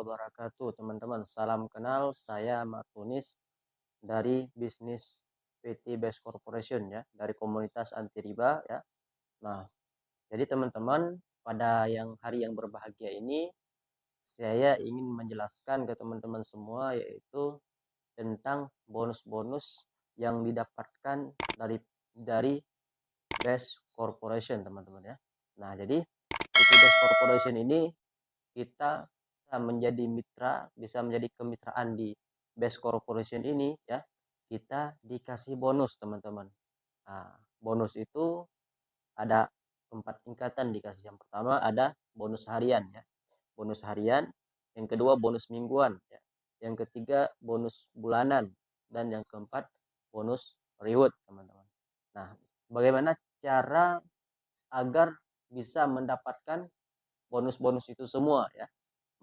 wabarakatuh, teman-teman. Salam kenal, saya Martunis dari bisnis PT Best Corporation ya, dari komunitas anti riba ya. Nah, jadi teman-teman, pada hari yang berbahagia ini saya ingin menjelaskan ke teman-teman semua yaitu tentang bonus-bonus yang didapatkan dari Best Corporation, teman-teman ya. Nah, jadi PT Best Corporation ini kita menjadi mitra, bisa menjadi kemitraan di Best Corporation ini ya, kita dikasih bonus, teman-teman. Nah, bonus itu ada 4 tingkatan dikasih. Yang pertama ada bonus harian ya. Bonus harian, yang kedua bonus mingguan ya. Yang ketiga bonus bulanan dan yang keempat bonus reward, teman-teman. Nah, bagaimana cara agar bisa mendapatkan bonus-bonus itu semua ya?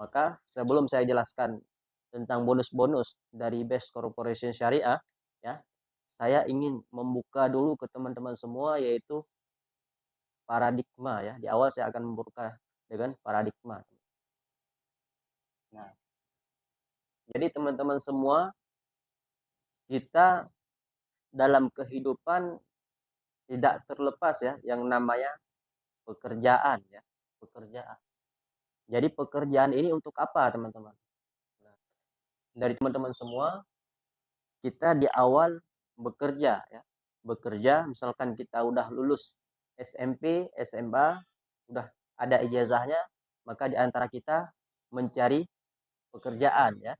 Maka sebelum saya jelaskan tentang bonus-bonus dari Best Corporation Syariah ya, saya ingin membuka dulu ke teman-teman semua yaitu paradigma ya. Di awal saya akan membuka dengan paradigma. Nah, jadi teman-teman semua, kita dalam kehidupan tidak terlepas ya yang namanya pekerjaan ya, pekerjaan. Jadi pekerjaan ini untuk apa, teman-teman? Nah, dari teman-teman semua, kita di awal bekerja ya. Bekerja, misalkan kita udah lulus SMP, SMA, udah ada ijazahnya, maka di antara kita mencari pekerjaan ya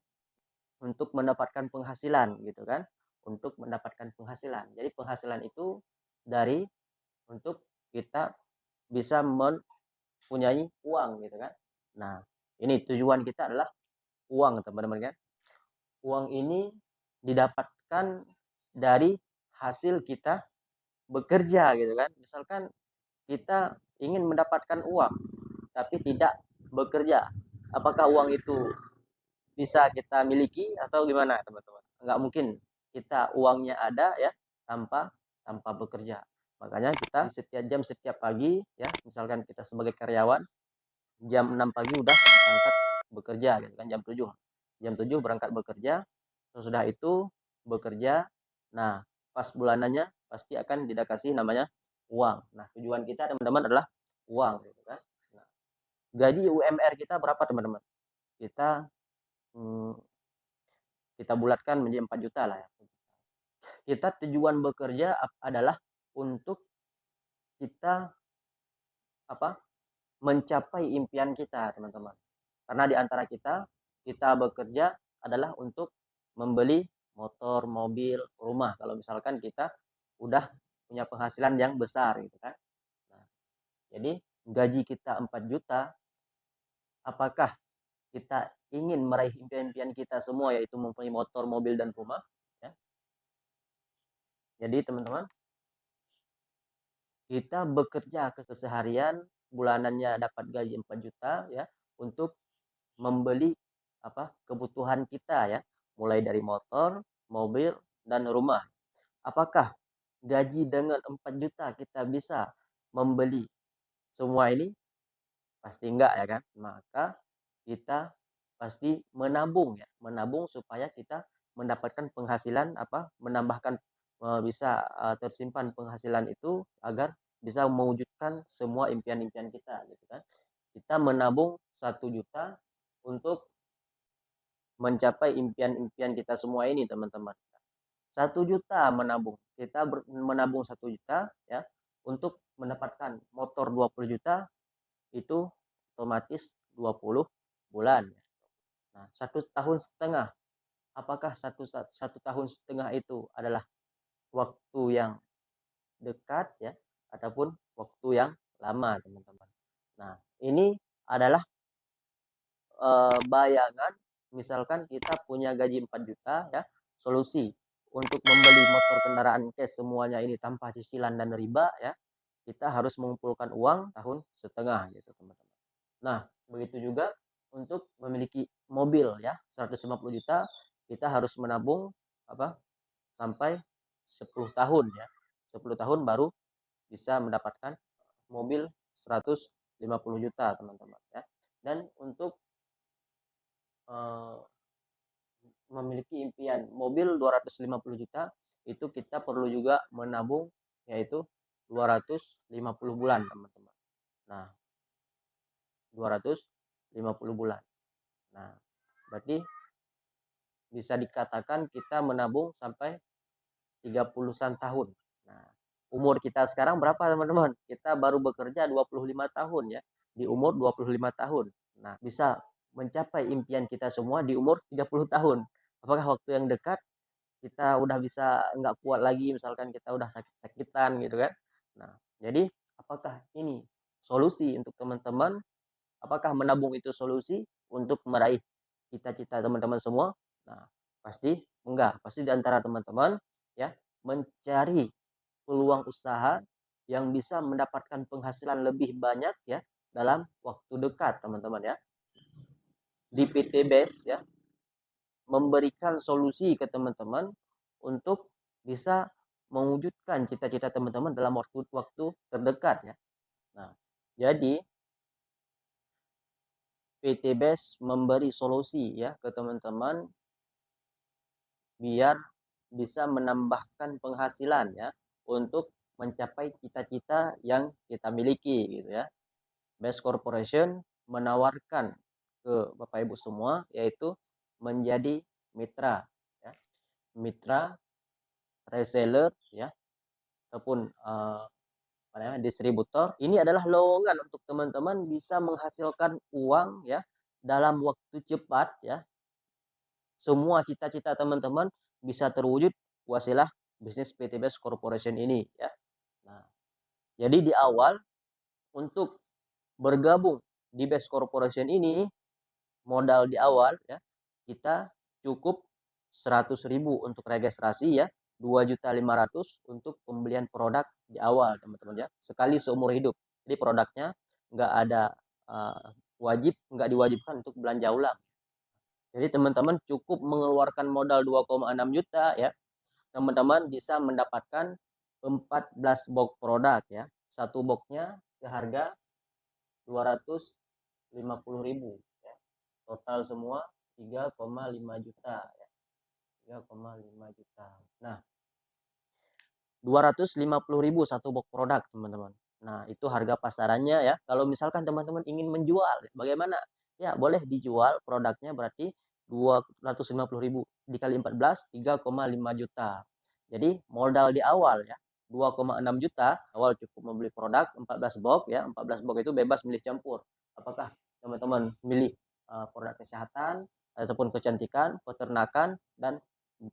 untuk mendapatkan penghasilan gitu kan. Untuk mendapatkan penghasilan. Jadi penghasilan itu dari untuk kita bisa mempunyai uang gitu kan. Nah, ini tujuan kita adalah uang, teman-teman kan. Uang ini didapatkan dari hasil kita bekerja gitu kan. Misalkan kita ingin mendapatkan uang tapi tidak bekerja. Apakah uang itu bisa kita miliki atau gimana, teman-teman? Enggak mungkin kita uangnya ada ya tanpa tanpa bekerja. Makanya kita setiap jam, setiap pagi ya, misalkan kita sebagai karyawan jam 6 pagi udah berangkat bekerja gitu kan, jam 7. Jam 7 berangkat bekerja, sesudah itu bekerja. Nah, pas bulanannya pasti akan dikasih namanya uang. Nah, tujuan kita, teman-teman, adalah uang gitu kan. Nah, gaji UMR kita berapa, teman-teman? Kita hmm, kita bulatkan menjadi 4 juta lah ya. Kita tujuan bekerja adalah untuk kita mencapai impian kita, teman-teman. Karena di antara kita bekerja adalah untuk membeli motor, mobil, rumah. Kalau misalkan kita udah punya penghasilan yang besar gitu kan. Nah, jadi gaji kita 4 juta, apakah kita ingin meraih impian-impian kita semua yaitu mempunyai motor, mobil dan rumah ya. Jadi teman-teman, kita bekerja keseharian, bulanannya dapat gaji 4 juta ya untuk membeli kebutuhan kita ya, mulai dari motor, mobil dan rumah. Apakah gaji dengan 4 juta kita bisa membeli semua ini? Pasti enggak ya kan? Maka kita pasti menabung ya, menabung supaya kita mendapatkan penghasilan menambahkan bisa tersimpan penghasilan itu agar bisa mewujudkan semua impian-impian kita gitu kan. Kita menabung 1 juta untuk mencapai impian-impian kita semua ini, teman-teman. 1 juta menabung. Kita menabung 1 juta ya untuk mendapatkan motor 20 juta itu otomatis 20 bulan. Nah, 1,5 tahun. Apakah satu tahun setengah itu adalah waktu yang dekat ya ataupun waktu yang lama, teman-teman. Nah, ini adalah bayangan misalkan kita punya gaji 4 juta ya, solusi untuk membeli motor, kendaraan cash semuanya ini tanpa cicilan dan riba ya, kita harus mengumpulkan uang tahun setengah gitu, teman-teman. Nah, begitu juga untuk memiliki mobil ya, 150 juta, kita harus menabung sampai 10 tahun ya. 10 tahun baru bisa mendapatkan mobil 150 juta, teman-teman ya. Dan untuk eh, memiliki impian mobil 250 juta, itu kita perlu juga menabung yaitu 250 bulan, teman-teman. Nah, 250 bulan. Nah, berarti bisa dikatakan kita menabung sampai 30-an tahun. Nah, umur kita sekarang berapa, teman-teman? Kita baru bekerja 25 tahun ya, di umur 25 tahun. Nah, bisa mencapai impian kita semua di umur 30 tahun. Apakah waktu yang dekat kita udah bisa nggak kuat lagi, misalkan kita udah sakit-sakitan gitu kan? Nah, jadi apakah ini solusi untuk teman-teman? Apakah menabung itu solusi untuk meraih cita-cita teman-teman semua? Nah, pasti enggak. Pasti di antara teman-teman ya mencari peluang usaha yang bisa mendapatkan penghasilan lebih banyak ya dalam waktu dekat, teman-teman ya. Di PT Base ya memberikan solusi ke teman-teman untuk bisa mewujudkan cita-cita teman-teman dalam waktu terdekat ya. Nah, jadi PT Base memberi solusi ya ke teman-teman biar bisa menambahkan penghasilan ya untuk mencapai cita-cita yang kita miliki gitu ya. Base Corporation menawarkan ke Bapak Ibu semua yaitu menjadi mitra ya. Mitra reseller ya ataupun distributor. Ini adalah lowongan untuk teman-teman bisa menghasilkan uang ya dalam waktu cepat ya. Semua cita-cita teman-teman bisa terwujud wasilah bisnis PT Base Corporation ini ya. Nah, jadi di awal untuk bergabung di Base Corporation ini modal di awal ya kita cukup 100.000 untuk registrasi ya, 2.500.000 untuk pembelian produk di awal, teman-teman ya, sekali seumur hidup. Jadi produknya nggak ada nggak diwajibkan untuk belanja ulang. Jadi teman-teman cukup mengeluarkan modal 2,6 juta ya, teman-teman bisa mendapatkan 14 box produk ya. Satu boxnya seharga 250.000 ya. Total semua 3,5 juta ya. 3,5 juta. Nah, 250.000 satu box produk, teman-teman. Nah, itu harga pasarannya ya. Kalau misalkan teman-teman ingin menjual, bagaimana? Ya, boleh dijual produknya berarti 250.000 dikali 14, 3,5 juta. Jadi, modal di awal ya, 2,6 juta, awal cukup membeli produk 14 box ya. 14 box itu bebas milih campur. Apakah teman-teman milih produk kesehatan ataupun kecantikan, peternakan, dan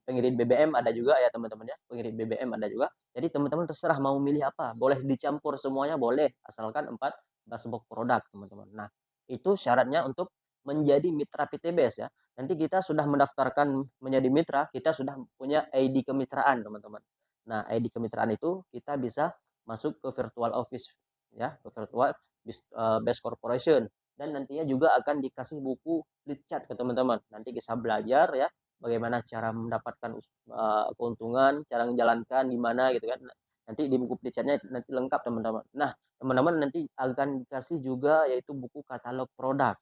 pengirit BBM ada juga ya teman-teman ya, pengirit BBM ada juga. Jadi teman-teman terserah mau milih apa, boleh dicampur semuanya, boleh, asalkan 14 box produk, teman-teman. Nah, itu syaratnya untuk menjadi mitra PT Base ya. Nanti kita sudah mendaftarkan menjadi mitra, kita sudah punya ID kemitraan, teman-teman. Nah, ID kemitraan itu kita bisa masuk ke virtual office ya, ke virtual Base Corporation, dan nantinya juga akan dikasih buku lead chat ke teman-teman. Nanti bisa belajar ya bagaimana cara mendapatkan keuntungan, cara menjalankan gimana gitu kan. Nanti di buku pelicatnya nanti lengkap, teman-teman. Nah, teman-teman nanti akan dikasih juga yaitu buku katalog produk.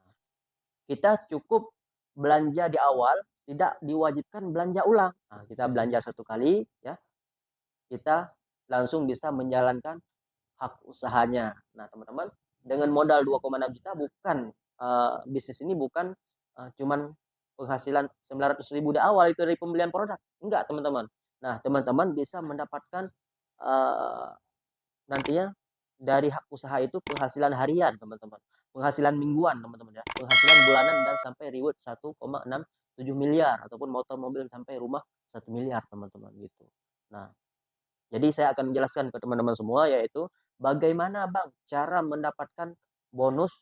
Kita cukup belanja di awal, tidak diwajibkan belanja ulang. Nah, kita belanja satu kali ya, kita langsung bisa menjalankan hak usahanya. Nah, teman-teman, dengan modal 2,6 juta bukan bisnis ini bukan cuman penghasilan 900.000 di awal itu dari pembelian produk. Enggak, teman-teman. Nah, teman-teman bisa mendapatkan uh, nantinya dari hak usaha itu penghasilan harian, teman-teman. Penghasilan mingguan, teman-teman ya. Penghasilan bulanan dan sampai reward 1,67 miliar ataupun motor mobil sampai rumah 1 miliar, teman-teman gitu. Nah, jadi saya akan menjelaskan ke teman-teman semua yaitu bagaimana Bang cara mendapatkan bonus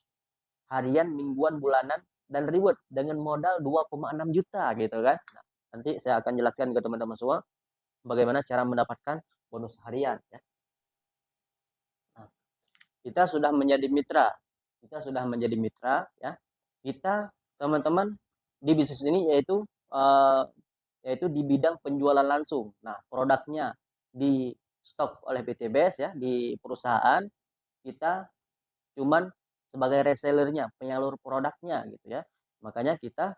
harian, mingguan, bulanan, dan reward dengan modal 2,6 juta gitu kan. Nah, nanti saya akan jelaskan ke teman-teman semua bagaimana cara mendapatkan bonus harian ya. Nah, kita sudah menjadi mitra. Kita sudah menjadi mitra ya. Kita teman-teman di bisnis ini yaitu di bidang penjualan langsung. Nah, produknya di stok oleh PT Base ya di perusahaan, kita cuman sebagai resellernya, penyalur produknya gitu ya. Makanya kita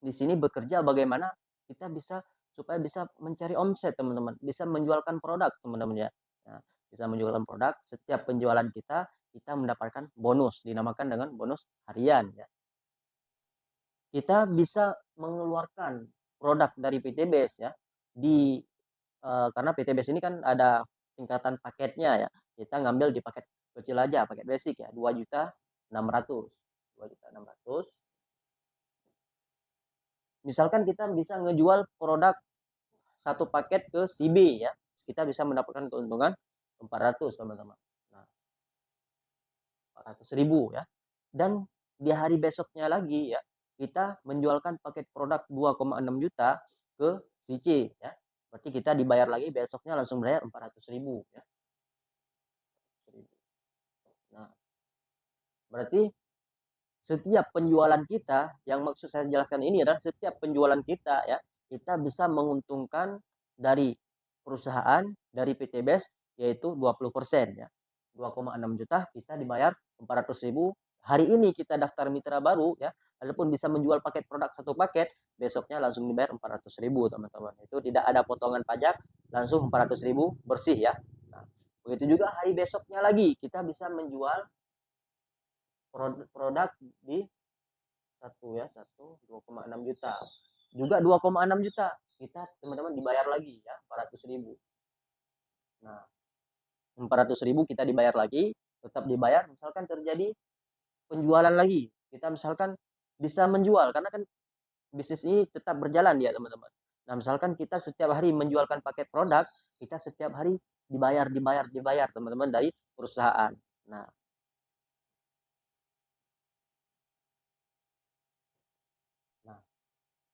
di sini bekerja bagaimana kita bisa supaya bisa mencari omset teman-teman, bisa menjualkan produk teman-teman ya. Nah, bisa menjualkan produk, setiap penjualan kita mendapatkan bonus, dinamakan dengan bonus harian ya. Kita bisa mengeluarkan produk dari PTBase ya di karena PTBase ini kan ada tingkatan paketnya ya. Kita ngambil di paket kecil aja, paket basic ya, 2.600.000. 2.600.000. Misalkan kita bisa ngejual produk satu paket ke si B ya, kita bisa mendapatkan keuntungan 400 teman-teman. Nah, 400.000 ya. Dan di hari besoknya lagi ya, kita menjualkan paket produk 2,6 juta ke si C ya. Berarti kita dibayar lagi besoknya langsung bayar 400.000 ya. Nah, berarti setiap penjualan kita, yang maksud saya jelaskan ini adalah setiap penjualan kita ya, kita bisa menguntungkan dari perusahaan, dari PTBase yaitu 20% ya. 2,6 juta kita dibayar 400.000. Hari ini kita daftar mitra baru ya, walaupun bisa menjual paket produk satu paket, besoknya langsung dibayar 400.000 teman-teman. Itu tidak ada potongan pajak, langsung 400.000 bersih ya. Nah, begitu juga hari besoknya lagi kita bisa menjual produk di 2,6 juta, juga 2,6 juta kita teman-teman dibayar lagi ya 400.000. Nah, 400.000 kita dibayar lagi, tetap dibayar. Misalkan terjadi penjualan lagi, kita misalkan bisa menjual, karena kan bisnis ini tetap berjalan ya teman-teman. Nah, misalkan kita setiap hari menjualkan paket produk, kita setiap hari dibayar teman-teman dari perusahaan. Nah,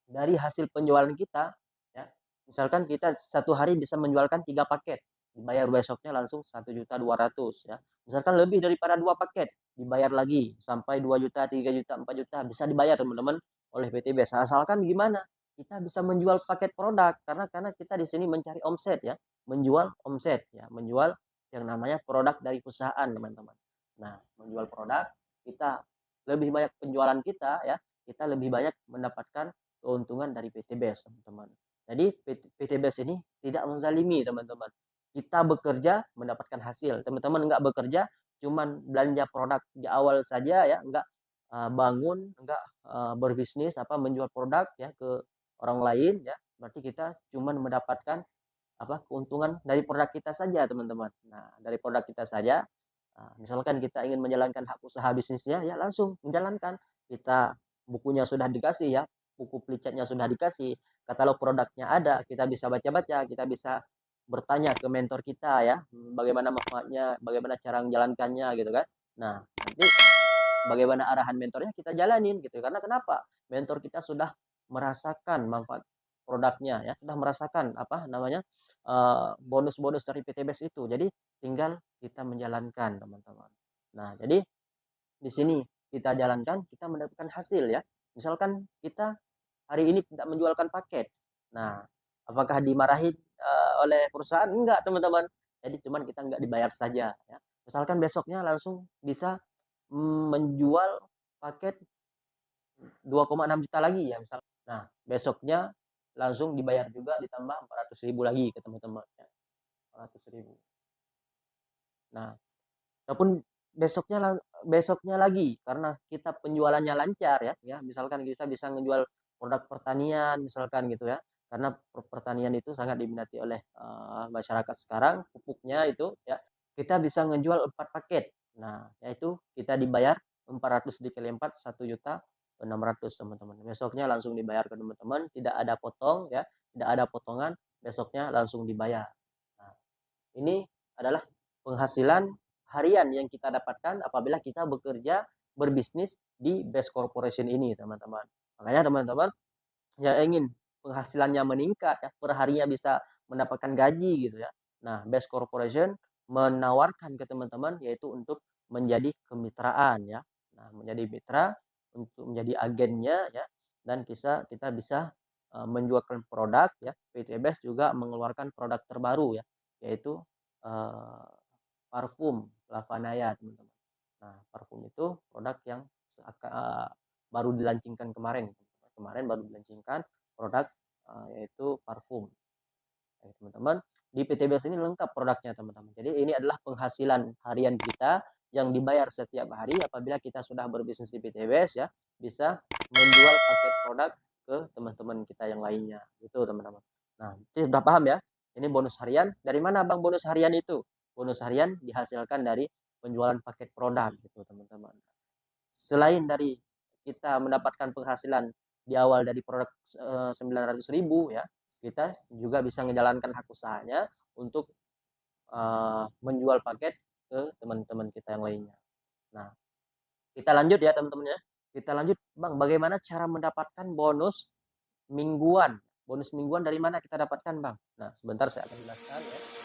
dari hasil penjualan kita ya, misalkan kita satu hari bisa menjualkan 3 paket, dibayar besoknya langsung 1.200.000 ya. Misalkan lebih daripada 2 paket, dibayar lagi sampai 2 juta, 3 juta, 4 juta bisa dibayar teman-teman oleh PTBase. Asalkan gimana? Kita bisa menjual paket produk, karena kita di sini mencari omset ya, menjual omset ya, menjual yang namanya produk dari perusahaan teman-teman. Nah, menjual produk kita lebih banyak penjualan kita ya, kita lebih banyak mendapatkan keuntungan dari PTBase teman-teman. Jadi PTBase ini tidak menzalimi teman-teman. Kita bekerja mendapatkan hasil. Teman-teman enggak bekerja cuman belanja produk di awal saja ya, enggak bangun, enggak berbisnis menjual produk ya ke orang lain ya. Berarti kita cuman mendapatkan keuntungan dari produk kita saja teman-teman. Nah, dari produk kita saja, misalkan kita ingin menjalankan hak usaha bisnisnya ya langsung menjalankan. Kita bukunya sudah dikasih ya, buku pelicatnya sudah dikasih, katalog produknya ada, kita bisa baca-baca, kita bisa bertanya ke mentor kita ya, bagaimana manfaatnya, bagaimana cara menjalankannya gitu kan. Nah, nanti bagaimana arahan mentornya kita jalanin gitu. Karena kenapa? Mentor kita sudah merasakan manfaat produknya ya, sudah merasakan bonus-bonus dari PTBase itu. Jadi tinggal kita menjalankan teman-teman. Nah, jadi di sini kita jalankan, kita mendapatkan hasil ya. Misalkan kita hari ini tidak menjualkan paket. Nah, apakah dimarahin oleh perusahaan? Enggak, teman-teman. Jadi cuman kita enggak dibayar saja ya. Misalkan besoknya langsung bisa menjual paket 2,6 juta lagi ya misal. Nah, besoknya langsung dibayar juga ditambah 400.000 lagi ke teman-teman ya. 400.000. Nah, ataupun besoknya lagi karena kita penjualannya lancar ya misalkan kita bisa menjual produk pertanian misalkan gitu ya, karena pertanian itu sangat diminati oleh masyarakat sekarang, pupuknya itu ya, kita bisa ngejual 4 paket. Nah, yaitu kita dibayar 400 dikali 4 1.600.000 teman-teman. Besoknya langsung dibayar ke teman-teman, tidak ada potong ya, tidak ada potongan, besoknya langsung dibayar. Nah, ini adalah penghasilan harian yang kita dapatkan apabila kita bekerja berbisnis di Best Corporation ini teman-teman. Makanya teman-teman yang ingin penghasilannya meningkat ya, per harinya bisa mendapatkan gaji gitu ya. Nah, Best Corporation menawarkan ke teman-teman yaitu untuk menjadi kemitraan ya. Nah, menjadi mitra untuk menjadi agennya ya, dan kita bisa menjualkan produk ya. PT Best juga mengeluarkan produk terbaru ya, yaitu parfum Lavanaya teman-teman. Nah, parfum itu produk yang baru dilancingkan kemarin kemarin baru meluncurkan produk yaitu parfum. Teman-teman, di PTBS ini lengkap produknya teman-teman. Jadi ini adalah penghasilan harian kita yang dibayar setiap hari apabila kita sudah berbisnis di PTBS ya, bisa menjual paket produk ke teman-teman kita yang lainnya. Itu teman-teman. Nah, itu sudah paham ya? Ini bonus harian. Dari mana Bang bonus harian itu? Bonus harian dihasilkan dari penjualan paket produk gitu teman-teman. Selain dari kita mendapatkan penghasilan di awal dari produk 900.000 ya, kita juga bisa menjalankan hak usahanya untuk menjual paket ke teman-teman kita yang lainnya. Nah, kita lanjut ya teman-teman ya. Kita lanjut Bang, bagaimana cara mendapatkan bonus mingguan? Bonus mingguan dari mana kita dapatkan Bang? Nah, sebentar saya akan jelaskan ya.